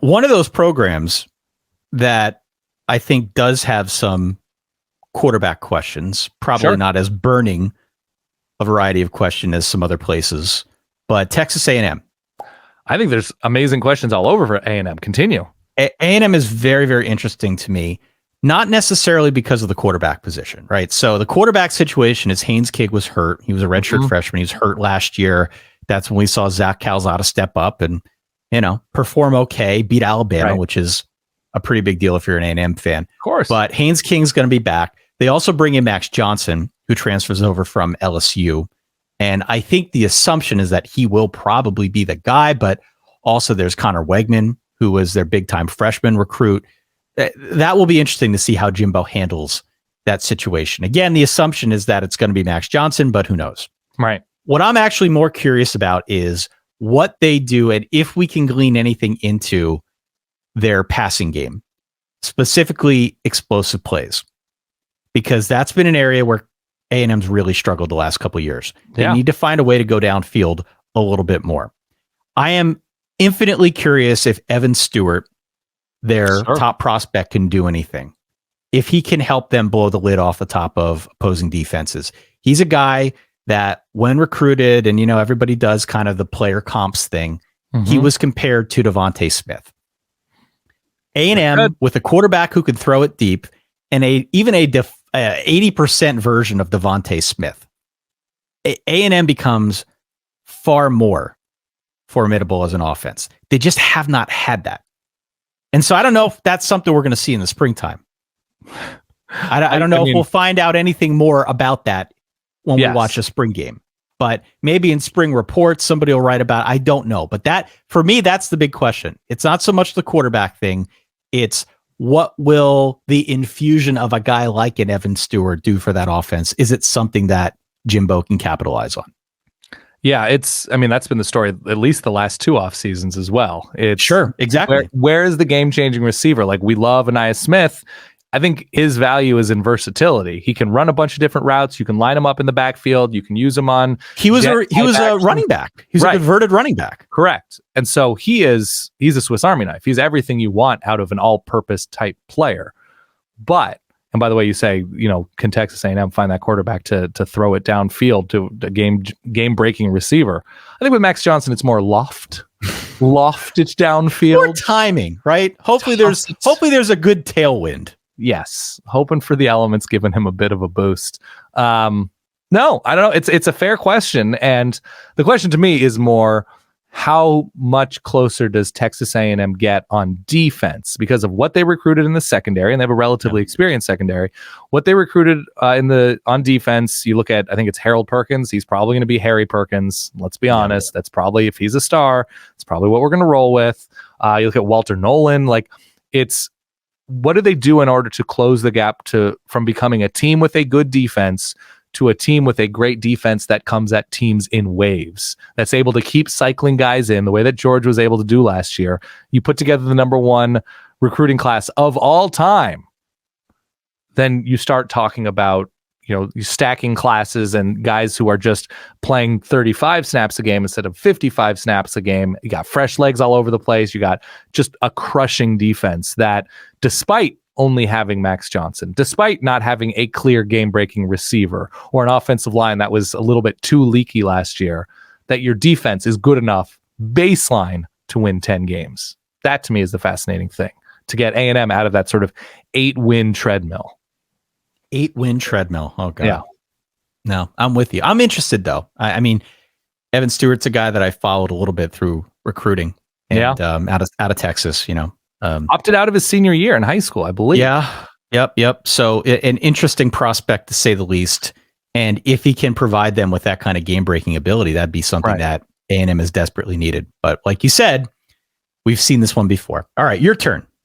one of those programs that I think does have some quarterback questions, probably not as burning a variety of question as some other places, but Texas A&M. I think there's amazing questions all over for A&M. Continue. A&M is very, very interesting to me, not necessarily because of the quarterback position, right? So the quarterback situation is Haynes King was hurt. He was a redshirt freshman. He was hurt last year. That's when we saw Zach Calzada step up and, perform okay, beat Alabama, which is a pretty big deal if you're an A&M fan. Of course. But Haynes King's going to be back. They also bring in Max Johnson, who transfers over from LSU. And I think the assumption is that he will probably be the guy, but also there's Connor Wegman, who was their big-time freshman recruit. That will be interesting to see how Jimbo handles that situation. Again, the assumption is that it's going to be Max Johnson, but who knows? Right. What I'm actually more curious about is what they do and if we can glean anything into their passing game, specifically explosive plays, because that's been an area where A&M's really struggled the last couple of years. They need to find a way to go downfield a little bit more. I am infinitely curious if Evan Stewart, their top prospect, can do anything. If he can help them blow the lid off the top of opposing defenses. He's a guy that when recruited, and everybody does kind of the player comps thing, he was compared to Devontae Smith. A&M with a quarterback who could throw it deep and even a 80% version of Devontae Smith. A&M becomes far more formidable as an offense. They just have not had that. And so I don't know if that's something we're going to see in the springtime. I don't know if we'll find out anything more about that when we watch a spring game. But maybe in spring reports, somebody will write about it. I don't know. But that, for me, that's the big question. It's not so much the quarterback thing. It's what will the infusion of a guy like an Evan Stewart do for that offense? Is it something that Jimbo can capitalize on? Yeah, that's been the story at least the last two off seasons as well. It's exactly. Where is the game-changing receiver? Like, we love Ainias Smith. I think his value is in versatility. He can run a bunch of different routes. You can line him up in the backfield. You can use him on. He was a running back. He's a converted running back. Correct. And so he's a Swiss Army knife. He's everything you want out of an all-purpose type player. But, and by the way, you say, can Texas A&M find that quarterback to throw it downfield to a game-breaking receiver? I think with Max Johnson, it's more lofted downfield. More timing, right? Hopefully there's a good tailwind. Yes, hoping for the elements, giving him a bit of a boost. No, I don't know. It's a fair question, and the question to me is more: how much closer does Texas A&M get on defense because of what they recruited in the secondary, and they have a relatively experienced secondary. What they recruited on defense, you look at, I think it's Harold Perkins. He's probably going to be Harry Perkins. Let's be honest. That's probably, if he's a star, it's probably what we're going to roll with. You look at Walter Nolan. What do they do in order to close the gap from becoming a team with a good defense to a team with a great defense that comes at teams in waves, that's able to keep cycling guys in the way that George was able to do last year? You put together the number one recruiting class of all time, then you start talking about, stacking classes and guys who are just playing 35 snaps a game instead of 55 snaps a game. You got fresh legs all over the place. You got just a crushing defense that, despite only having Max Johnson, despite not having a clear game-breaking receiver or an offensive line that was a little bit too leaky last year, that your defense is good enough baseline to win 10 games. That, to me, is the fascinating thing, to get A&M out of that sort of 8-win treadmill. 8-win treadmill. Oh, God. Yeah. No, I'm with you. I'm interested, though. I mean, Evan Stewart's a guy that I followed a little bit through recruiting and out of Texas, opted out of his senior year in high school, I believe. Yeah. Yep. So an interesting prospect, to say the least. And if he can provide them with that kind of game-breaking ability, that'd be something that A&M is desperately needed. But like you said, we've seen this one before. All right, your turn.